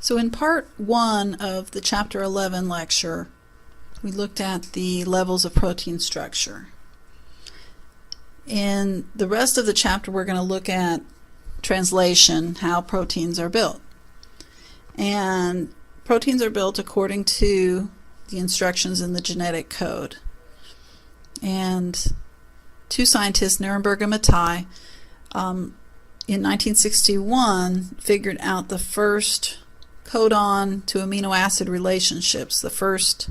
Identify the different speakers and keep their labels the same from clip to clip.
Speaker 1: So in part 1 of the Chapter 11 lecture, we looked at the levels of protein structure. In the rest of the chapter, we're going to look at translation, how proteins are built. And proteins are built according to the instructions in the genetic code. And two scientists, Nirenberg and Mattei, in 1961 figured out the first codon to amino acid relationships, the first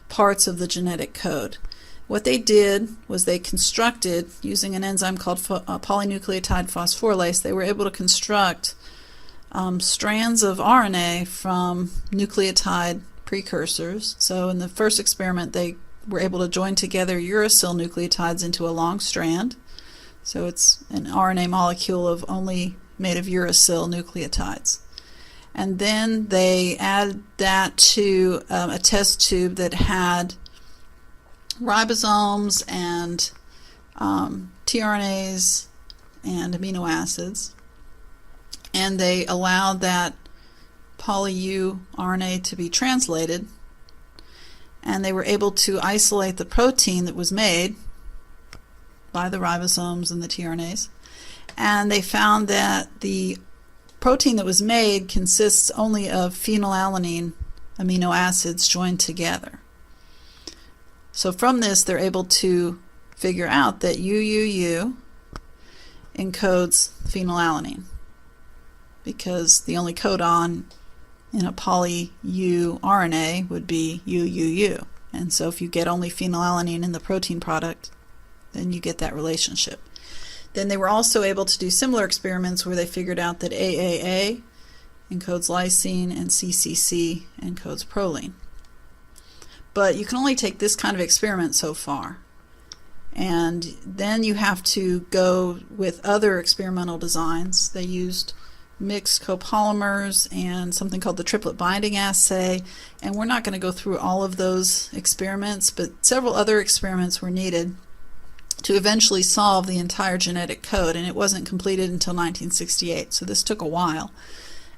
Speaker 1: parts of the genetic code. What they did was they constructed, using an enzyme called polynucleotide phosphorylase, they were able to construct strands of RNA from nucleotide precursors. So in the first experiment, they were able to join together uracil nucleotides into a long strand. So it's an RNA molecule only made of uracil nucleotides. And then they add that to a test tube that had ribosomes and tRNAs and amino acids. And they allowed that poly-U RNA to be translated. And they were able to isolate the protein that was made by the ribosomes and the tRNAs. And they found that the protein that was made consists only of phenylalanine amino acids joined together. So from this, they're able to figure out that UUU encodes phenylalanine, because the only codon in a poly-U RNA would be UUU. And so if you get only phenylalanine in the protein product, then you get that relationship. Then they were also able to do similar experiments where they figured out that AAA encodes lysine and CCC encodes proline. But you can only take this kind of experiment so far. And then you have to go with other experimental designs. They used mixed copolymers and something called the triplet binding assay. And we're not going to go through all of those experiments, but several other experiments were needed to eventually solve the entire genetic code, and it wasn't completed until 1968, so this took a while.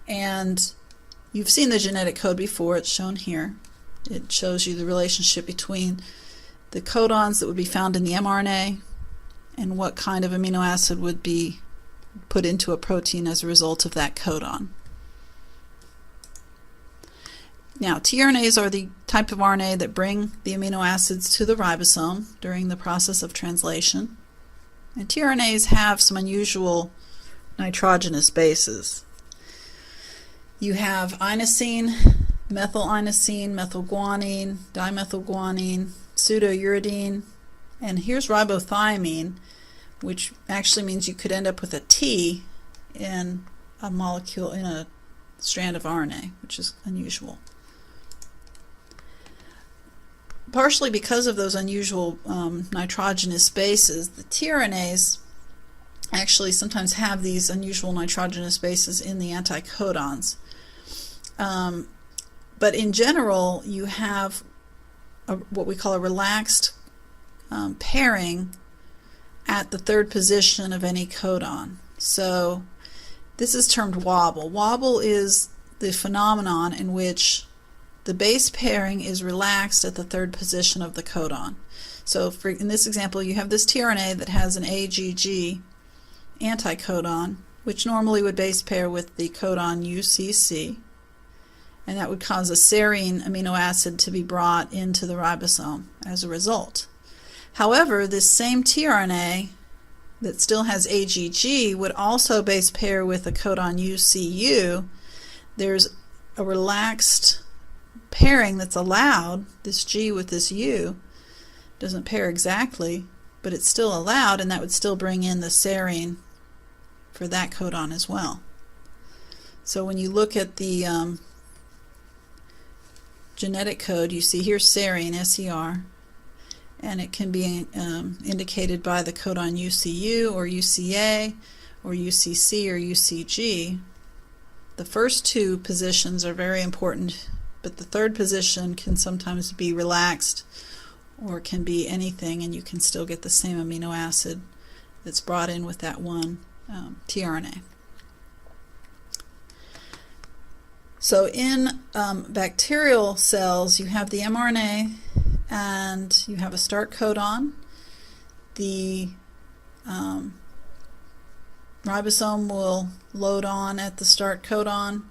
Speaker 1: And you've seen the genetic code before. It's shown here. It shows you the relationship between the codons that would be found in the mRNA and what kind of amino acid would be put into a protein as a result of that codon. Now, tRNAs are the type of RNA that bring the amino acids to the ribosome during the process of translation. And tRNAs have some unusual nitrogenous bases. You have inosine, methylinosine, methylguanine, dimethylguanine, pseudouridine, and here's ribothiamine, which actually means you could end up with a T in a molecule, in a strand of RNA, which is unusual. Partially because of those unusual nitrogenous bases, the tRNAs actually sometimes have these unusual nitrogenous bases in the anticodons. But in general, you have what we call a relaxed pairing at the third position of any codon. So this is termed wobble. Wobble is the phenomenon in which the base pairing is relaxed at the third position of the codon. So in this example, you have this tRNA that has an AGG anticodon, which normally would base pair with the codon UCC, and that would cause a serine amino acid to be brought into the ribosome as a result. However, this same tRNA that still has AGG would also base pair with the codon UCU. There's a relaxed pairing that's allowed. This G with this U doesn't pair exactly, but it's still allowed, and that would still bring in the serine for that codon as well. So when you look at the genetic code, you see here serine, SER, and it can be indicated by the codon UCU or UCA or UCC or UCG. The first two positions are very important, but the third position can sometimes be relaxed or can be anything, and you can still get the same amino acid that's brought in with that one tRNA. So in bacterial cells, you have the mRNA and you have a start codon. The ribosome will load on at the start codon.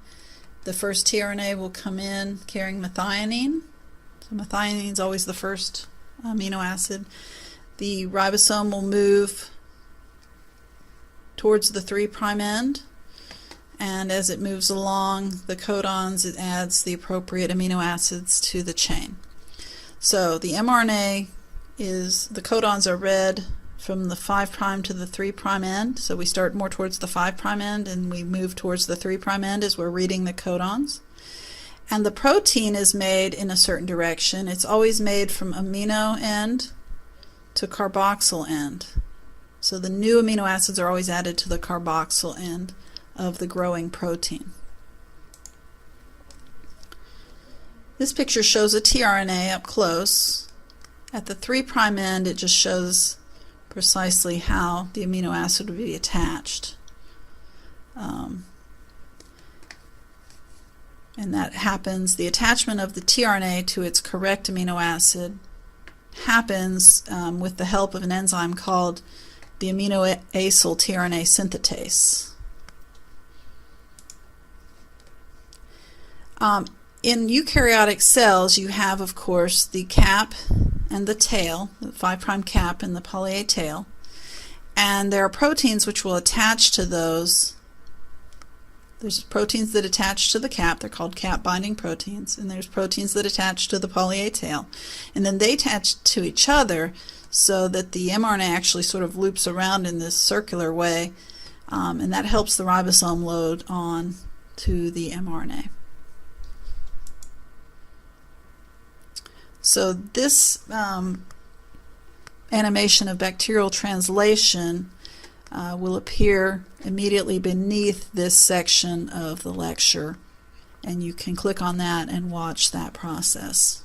Speaker 1: The first tRNA will come in carrying methionine. So methionine is always the first amino acid. The ribosome will move towards the 3' end, and as it moves along the codons, it adds the appropriate amino acids to the chain. So the mRNA the codons are read from the 5' to the 3' end. So we start more towards the 5' end and we move towards the 3' end as we're reading the codons. And the protein is made in a certain direction. It's always made from amino end to carboxyl end. So the new amino acids are always added to the carboxyl end of the growing protein. This picture shows a tRNA up close. At the 3' end, it just shows precisely how the amino acid would be attached. And that happens, the attachment of the tRNA to its correct amino acid happens with the help of an enzyme called the aminoacyl tRNA synthetase. In eukaryotic cells, you have, of course, the cap and the tail, the 5' cap and the poly A tail, and there are proteins which will attach to those. There's proteins that attach to the cap, they're called cap binding proteins, and there's proteins that attach to the poly A tail, and then they attach to each other so that the mRNA actually sort of loops around in this circular way, and that helps the ribosome load on to the mRNA. So this animation of bacterial translation will appear immediately beneath this section of the lecture, and you can click on that and watch that process.